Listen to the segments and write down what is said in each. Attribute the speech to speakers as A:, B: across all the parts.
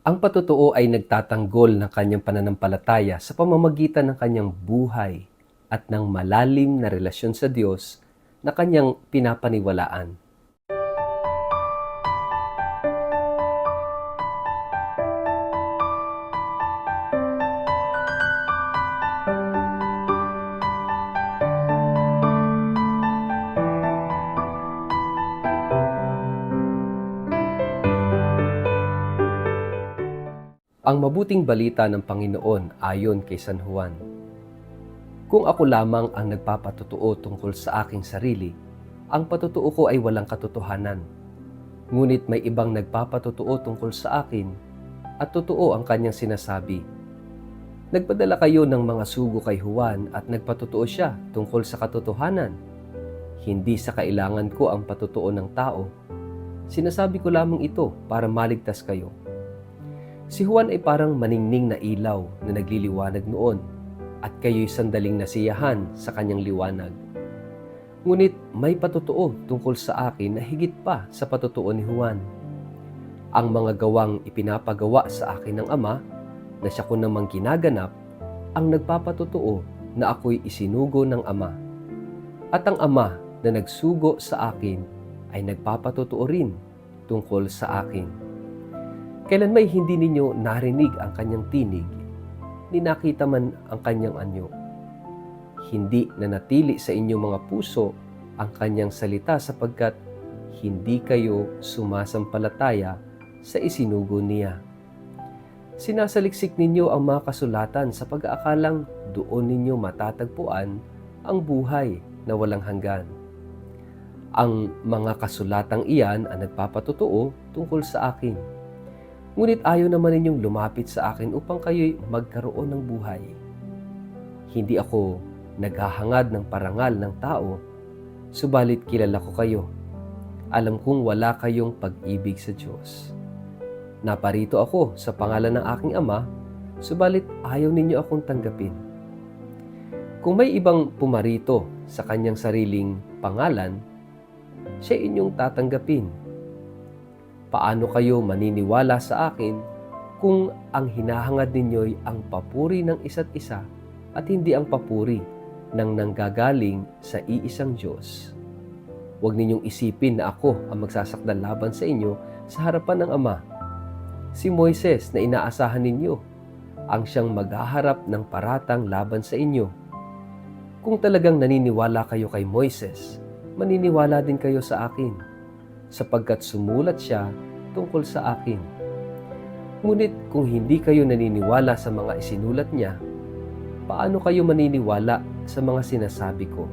A: Ang patotoo ay nagtatanggol ng kanyang pananampalataya sa pamamagitan ng kanyang buhay at ng malalim na relasyon sa Diyos na kanyang pinapaniwalaan. Ang mabuting balita ng Panginoon ayon kay San Juan. Kung ako lamang ang nagpapatotoo tungkol sa aking sarili, ang patotoo ko ay walang katotohanan. Ngunit may ibang nagpapatotoo tungkol sa akin at totoo ang kanyang sinasabi. Nagpadala kayo ng mga sugo kay Juan at nagpatotoo siya tungkol sa katotohanan. Hindi sa kailangan ko ang patotoo ng tao. Sinasabi ko lamang ito para maligtas kayo. Si Juan ay parang maningning na ilaw na nagliliwanag noon at kayo'y sandaling nasiyahan sa kanyang liwanag. Ngunit may patotoo tungkol sa akin na higit pa sa patotoo ni Juan. Ang mga gawang ipinapagawa sa akin ng Ama na siya ko namang ginaganap ang nagpapatotoo na ako'y isinugo ng Ama. At ang Ama na nagsugo sa akin ay nagpapatotoo rin tungkol sa akin. Kailan may hindi ninyo narinig ang kanyang tinig, ni nakita man ang kanyang anyo. Hindi nanatili sa inyong mga puso ang kanyang salita sapagkat hindi kayo sumasampalataya sa isinugo niya. Sinasaliksik ninyo ang mga kasulatan sa pag-aakalang doon ninyo matatagpuan ang buhay na walang hanggan. Ang mga kasulatang iyan ang nagpapatotoo tungkol sa akin. Ngunit ayaw naman ninyong lumapit sa akin upang kayo'y magkaroon ng buhay. Hindi ako naghahangad ng parangal ng tao, subalit kilala ko kayo. Alam kong wala kayong pag-ibig sa Diyos. Naparito ako sa pangalan ng aking Ama, subalit ayaw ninyo akong tanggapin. Kung may ibang pumarito sa kanyang sariling pangalan, siya inyong tatanggapin. Paano kayo maniniwala sa akin kung ang hinahangad ninyo'y ang papuri ng isa't isa at hindi ang papuri ng nanggagaling sa iisang Diyos? Huwag ninyong isipin na ako ang magsasakdal laban sa inyo sa harapan ng Ama. Si Moises na inaasahan ninyo ang siyang maghaharap ng paratang laban sa inyo. Kung talagang naniniwala kayo kay Moises, maniniwala din kayo sa akin, sapagkat sumulat siya tungkol sa akin. Ngunit kung hindi kayo naniniwala sa mga isinulat niya, paano kayo maniniwala sa mga sinasabi ko?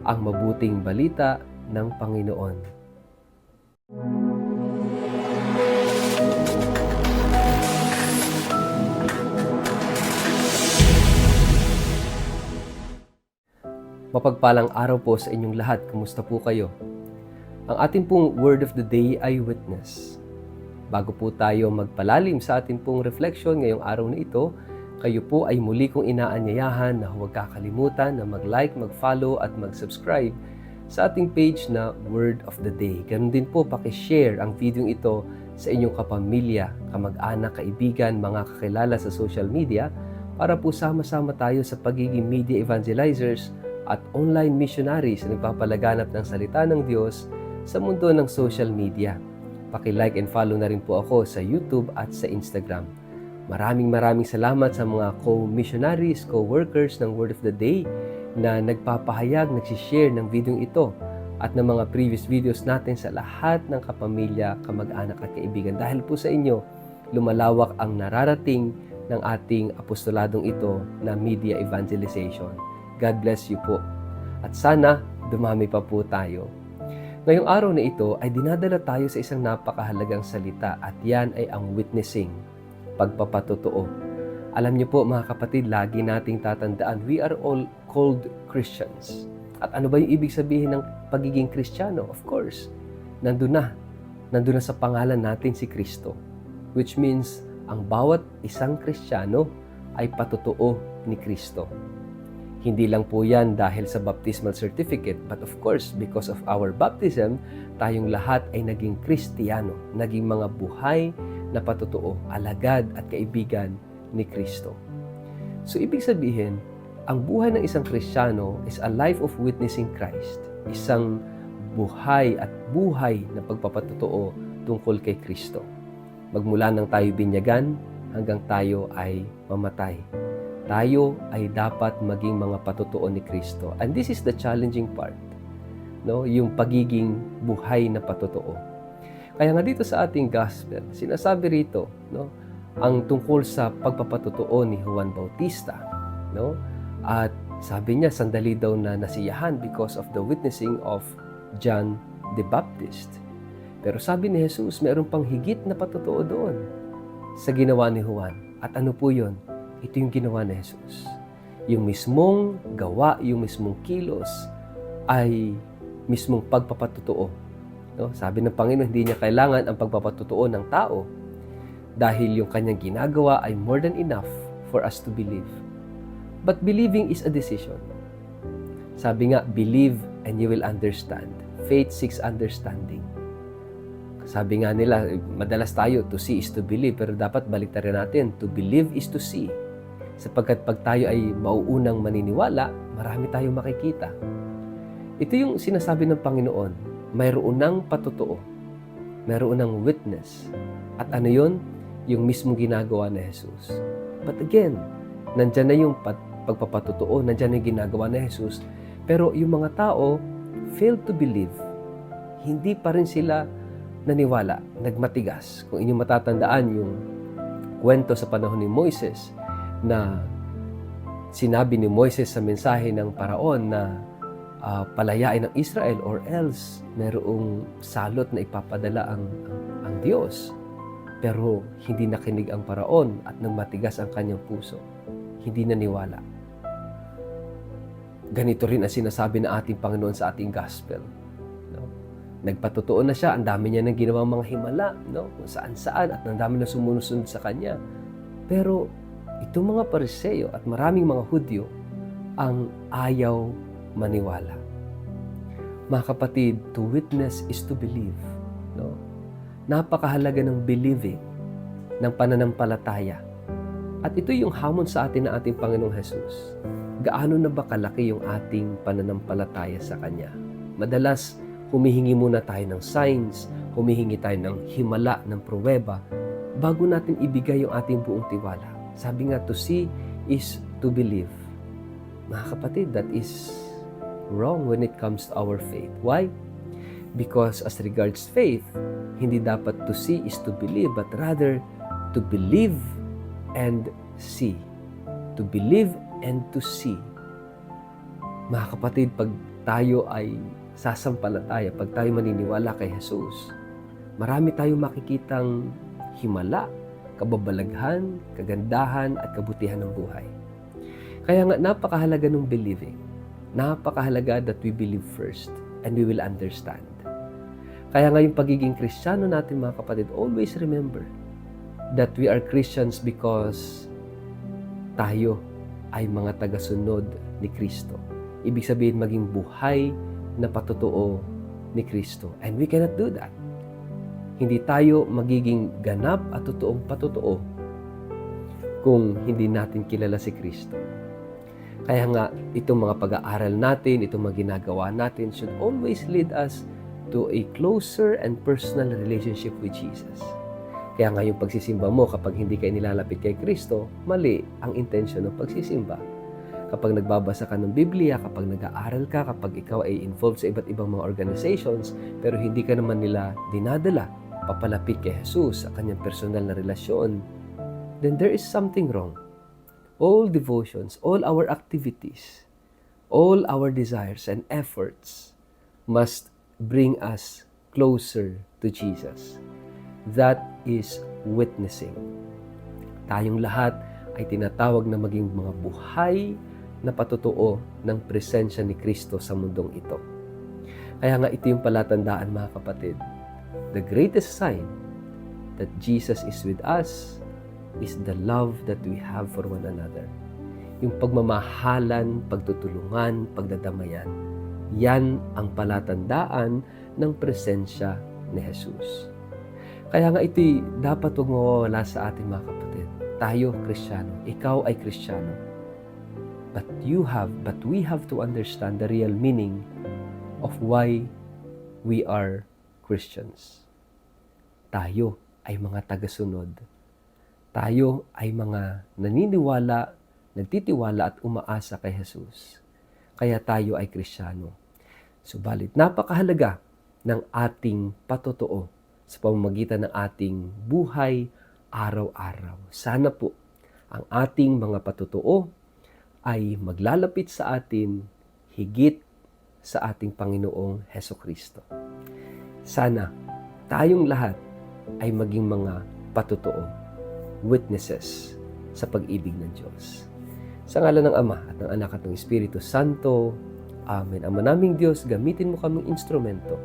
A: Ang mabuting balita ng Panginoon. Mapagpalang araw po sa inyong lahat. Kumusta po kayo? Ang ating pong word of the day ay witness. Bago po tayo magpalalim sa ating pong reflection ngayong araw na ito, kayo po ay muli kong inaanyayahan na huwag kakalimutan na mag-like, mag-follow at mag-subscribe sa ating page na Word of the Day. Ganun din po, pakishare ang video ito sa inyong kapamilya, kamag-anak, kaibigan, mga kakilala sa social media para po sama-sama tayo sa pagiging media evangelizers at online missionaries na nagpapalaganap ng salita ng Diyos sa mundo ng social media. Paki-like and follow na rin po ako sa YouTube at sa Instagram. Maraming salamat sa mga co-missionaries, co-workers ng Word of the Day na nagpapahayag, nagsishare ng video ito at ng mga previous videos natin sa lahat ng kapamilya, kamag-anak at kaibigan. Dahil po sa inyo, lumalawak ang nararating ng ating apostoladong ito na media evangelization. God bless you po. At sana dumami pa po tayo. Ngayong araw na ito ay dinadala tayo sa isang napakahalagang salita at yan ay ang witnessing, pagpapatotoo. Alam niyo po mga kapatid, lagi nating tatandaan, we are all called Christians. At ano ba yung ibig sabihin ng pagiging Kristiyano? Of course, nandun na sa pangalan natin si Kristo. Which means, ang bawat isang Kristiyano ay patotoo ni Kristo. Hindi lang po yan dahil sa baptismal certificate, but of course, because of our baptism, tayong lahat ay naging Kristiyano, naging mga buhay na patotoo, alagad at kaibigan ni Kristo. So, ibig sabihin, ang buhay ng isang Kristiyano is a life of witnessing Christ, isang buhay at buhay na pagpapatotoo tungkol kay Kristo. Magmula nang tayo binyagan hanggang tayo ay mamatay. Tayo ay dapat maging mga patotoo ni Kristo. And this is the challenging part, no? Yung pagiging buhay na patotoo. Kaya nga dito sa ating gospel, sinasabi rito, no, ang tungkol sa pagpapatotoo ni Juan Bautista, no? At sabi niya, sandali daw na nasiyahan because of the witnessing of John the Baptist. Pero sabi ni Jesus, mayroon pang higit na patotoo doon sa ginawa ni Juan. At ano po yun? Ito yung ginawa ni Jesus. Yung mismong gawa, yung mismong kilos ay mismong pagpapatotoo. No? Sabi ng Panginoon, hindi niya kailangan ang pagpapatotoo ng tao dahil yung kanyang ginagawa ay more than enough for us to believe. But believing is a decision. Sabi nga, believe and you will understand. Faith seeks understanding. Sabi nga nila, madalas tayo, to see is to believe, pero dapat baliktarin natin, to believe is to see. Sapagkat pag tayo ay mauunang maniniwala, marami tayong makikita. Ito yung sinasabi ng Panginoon, mayroon ng patotoo, mayroon ng witness. At ano yun? Yung mismong ginagawa ni Jesus. But again, nandyan na yung pagpapatotoo, nandyan na yung ginagawa ni Jesus, pero yung mga tao failed to believe. Hindi pa rin sila naniwala, nagmatigas. Kung inyong matatandaan yung kwento sa panahon ni Moises, na sinabi ni Moises sa mensahe ng Paraon na palayain ang Israel or else mayroong salot na ipapadala ang Diyos. Pero hindi nakinig ang Paraon at nang matigas ang kanyang puso, hindi naniwala. Ganito rin ang sinasabi ng ating Panginoon sa ating gospel. No? Nagpatotoo na siya, ang dami niya nang ginawang mga himala, no? Kung saan-saan, at ang dami na sumusunod sa kanya. Pero itong mga Pariseo at maraming mga Hudyo ang ayaw maniwala. Mga kapatid, to witness is to believe. No? Napakahalaga ng believing, ng pananampalataya. At ito yung hamon sa atin ng ating Panginoong Jesus. Gaano na ba kalaki yung ating pananampalataya sa Kanya? Madalas, humihingi muna tayo ng signs, humihingi tayo ng himala, ng pruweba, bago natin ibigay yung ating buong tiwala. Sabi nga, to see is to believe. Mga kapatid, that is wrong when it comes to our faith. Why? Because as regards faith, hindi dapat to see is to believe, but rather to believe and see. To believe and to see. Mga kapatid, pag tayo ay sasampalataya, pag tayo maniniwala kay Jesus, marami tayong makikitang himala, kababalaghan, kagandahan, at kabutihan ng buhay. Kaya nga, napakahalaga ng believing. Napakahalaga that we believe first and we will understand. Kaya nga yung pagiging Kristiyano natin, mga kapatid, always remember that we are Christians because tayo ay mga tagasunod ni Kristo. Ibig sabihin, maging buhay na patotoo ni Kristo. And we cannot do that. Hindi tayo magiging ganap at totoong patotoo kung hindi natin kilala si Kristo. Kaya nga, itong mga pag-aaral natin, itong mga ginagawa natin should always lead us to a closer and personal relationship with Jesus. Kaya nga yung pagsisimba mo, kapag hindi ka nilalapit kay Kristo, mali ang intensyon ng pagsisimba. Kapag nagbabasa ka ng Biblia, kapag nag-aaral ka, kapag ikaw ay involved sa iba't ibang mga organizations, pero hindi ka naman nila dinadala papalapit kay Jesus sa kanyang personal na relasyon, then there is something wrong. All devotions, all our activities, all our desires and efforts must bring us closer to Jesus. That is witnessing. Tayong lahat ay tinatawag na maging mga buhay na patotoo ng presensya ni Kristo sa mundong ito. Kaya nga ito yung palatandaan, mga kapatid. The greatest sign that Jesus is with us is the love that we have for one another. yung pagmamahalan, pagtutulungan, pagdadamayan. Yan ang palatandaan ng presensya ni Jesus. Kaya nga ito'y dapat huwag mawawala sa ating mga kapatid. Tayo, Kristiyano. Ikaw ay Kristiyano. But we have to understand the real meaning of why we are Christians. Tayo ay mga tagasunod. Tayo ay mga naniniwala, nagtitiwala at umaasa kay Jesus. Kaya tayo ay Kristiyano. Subalit, napakahalaga ng ating patotoo sa pamamagitan ng ating buhay araw-araw. Sana po ang ating mga patotoo ay maglalapit sa atin higit sa ating Panginoong Hesukristo. Sana tayong lahat ay maging mga patotoo, witnesses sa pag-ibig ng Diyos. Sa ngalan ng Ama at ng Anak at ng Espiritu Santo, Amen. Ama naming Diyos, gamitin mo kaming instrumento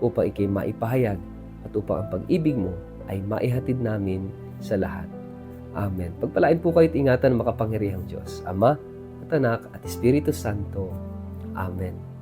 A: upang ikay maipahayag at upang ang pag-ibig mo ay maihatid namin sa lahat. Amen. Pagpalain po kayo at ingatan ng makapangyarihang Diyos, Ama at Anak at Espiritu Santo. Amen.